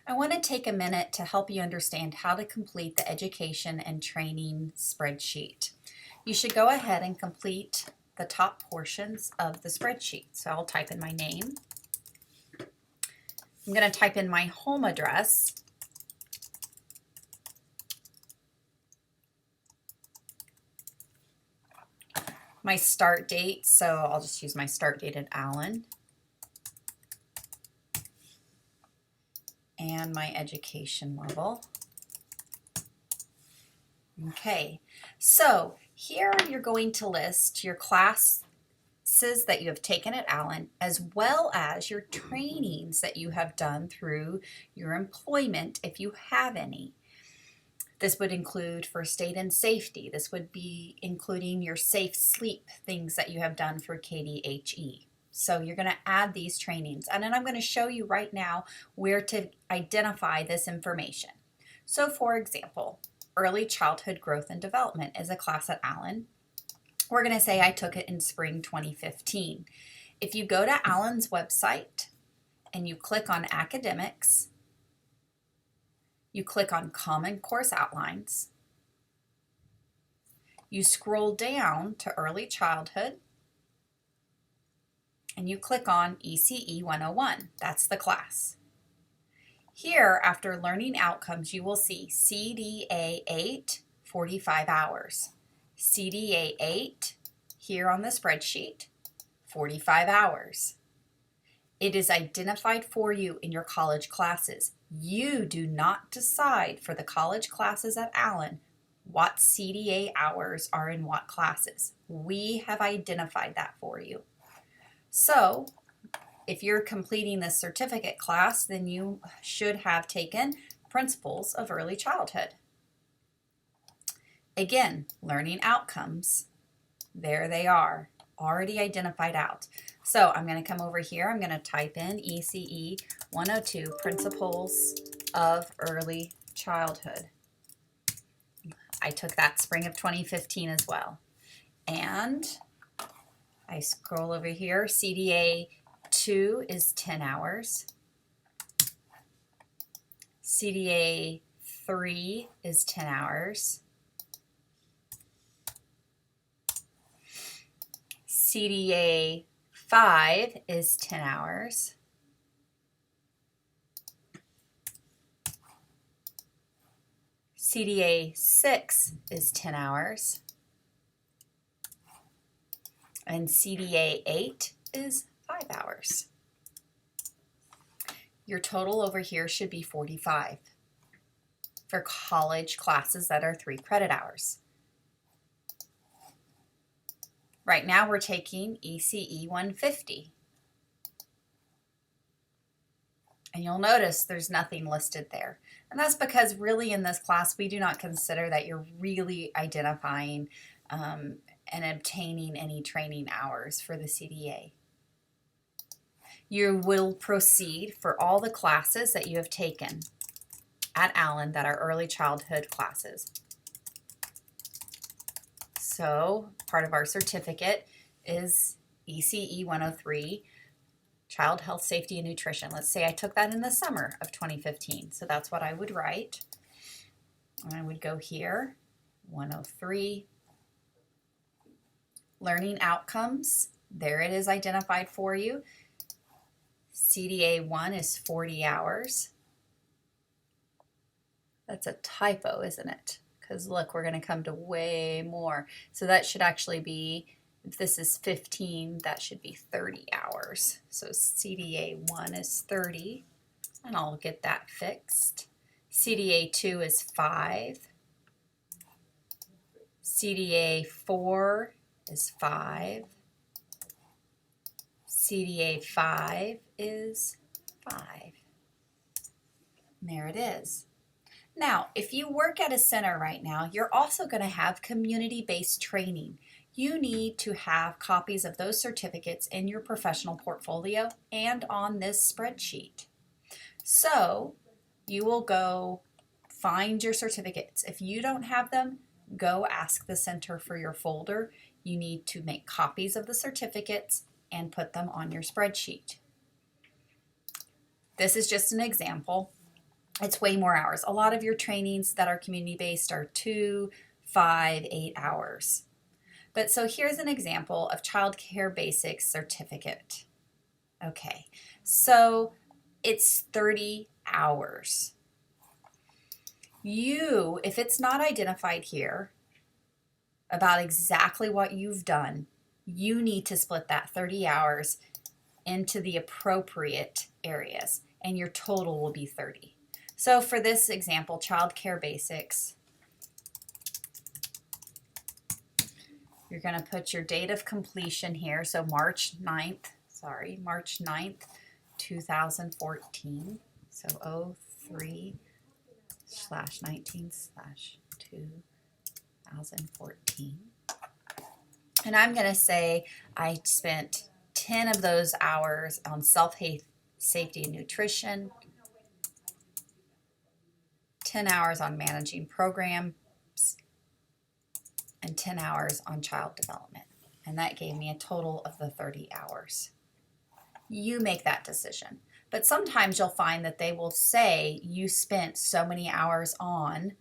I want to take a minute to help you understand how to complete the education and training spreadsheet. You should go ahead and complete the top portions of the spreadsheet. So I'll type in my name. I'm going to type in my home address. My start date, so I'll just use my start date at Allen. And my education level. Okay, so here you're going to list your classes that you have taken at Allen, as well as your trainings that you have done through your employment, if you have any. This would include first aid and safety. This would be including your safe sleep things that you have done for KDHE. So you're going to add these trainings, and then I'm going to show you right now where to identify this information. So for example, early childhood growth and development is a class at Allen. We're going to say I took it in spring 2015. If you go to Allen's website and you click on academics, you click on common course outlines, you scroll down to early childhood, and you click on ECE 101. That's the class. Here, after learning outcomes, you will see CDA 8, 45 hours. CDA 8, here on the spreadsheet, 45 hours. It is identified for you in your college classes. You do not decide for the college classes at Allen what CDA hours are in what classes. We have identified that for you. So if you're completing this certificate class, then you should have taken Principles of Early Childhood. Again, learning outcomes, there they are, already identified out. So I'm going to come over here, I'm going to type in ECE 102, Principles of Early Childhood. I took that spring of 2015 as well. And I scroll over here, CDA 2 is 10 hours. CDA 3 is 10 hours. CDA 5 is 10 hours. CDA 6 is 10 hours. And CDA 8 is 5 hours. Your total over here should be 45 for college classes that are 3 credit hours. Right now we're taking ECE 150. And you'll notice there's nothing listed there. And that's because really in this class we do not consider that you're really identifying and obtaining any training hours for the CDA. You will proceed for all the classes that you have taken at Allen that are early childhood classes. So part of our certificate is ECE 103, Child Health, Safety, and Nutrition. Let's say I took that in the summer of 2015. So that's what I would write. And I would go here, 103. Learning outcomes, there it is identified for you. CDA 1 is 40 hours. That's a typo, isn't it? Because look, we're going to come to way more. So that should actually be, if this is 15, that should be 30 hours. So CDA 1 is 30, and I'll get that fixed. CDA 2 is 5. CDA 4 is 5. CDA 5 is 5. And there it is. Now, if you work at a center right now, you're also going to have community-based training. You need to have copies of those certificates in your professional portfolio and on this spreadsheet. So you will go find your certificates. If you don't have them, go ask the center for your folder. You need to make copies of the certificates and put them on your spreadsheet. This is just an example. It's way more hours. A lot of your trainings that are community-based are 2, 5, 8 hours. But so here's an example of Child Care Basics certificate. Okay, so it's 30 hours. You, if it's not identified here about exactly what you've done, you need to split that 30 hours into the appropriate areas, and your total will be 30. So for this example, Child Care Basics, you're going to put your date of completion here, so March 9th, 2014, so 03/19/2014. And I'm going to say I spent 10 of those hours on safety and nutrition, 10 hours on managing programs, and 10 hours on child development. And that gave me a total of the 30 hours. You make that decision. But sometimes you'll find that they will say you spent so many hours on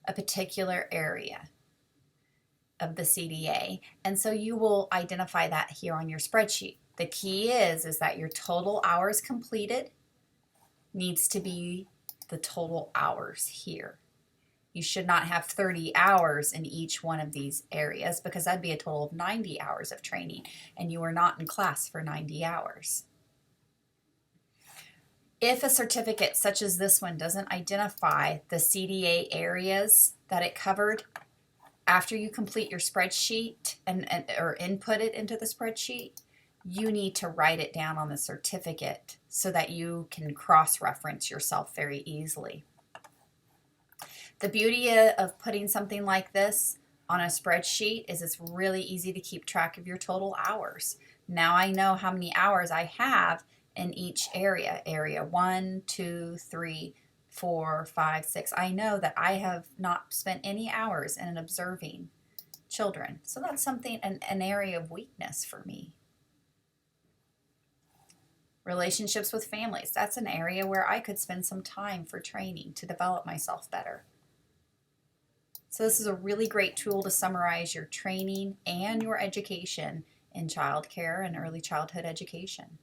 a particular area of the CDA. And so you will identify that here on your spreadsheet. The key is that your total hours completed needs to be the total hours here. You should not have 30 hours in each one of these areas, because that'd be a total of 90 hours of training, and you are not in class for 90 hours. If a certificate such as this one doesn't identify the CDA areas that it covered, after you complete your spreadsheet or input it into the spreadsheet, you need to write it down on the certificate so that you can cross-reference yourself very easily. The beauty of putting something like this on a spreadsheet is it's really easy to keep track of your total hours. Now I know how many hours I have in each area. Area 1, 2, 3, 4, 5, 6. I know that I have not spent any hours in observing children. So that's something, an area of weakness for me. Relationships with families. That's an area where I could spend some time for training to develop myself better. So this is a really great tool to summarize your training and your education in child care and early childhood education.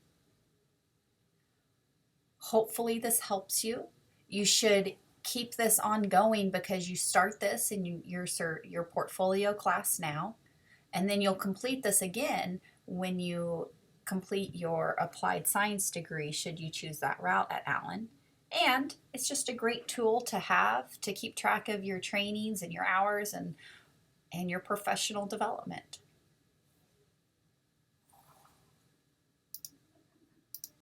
Hopefully this helps you. You should keep this ongoing, because you start this in your portfolio class now, and then you'll complete this again when you complete your applied science degree, should you choose that route at Allen. And it's just a great tool to have to keep track of your trainings and your hours and your professional development.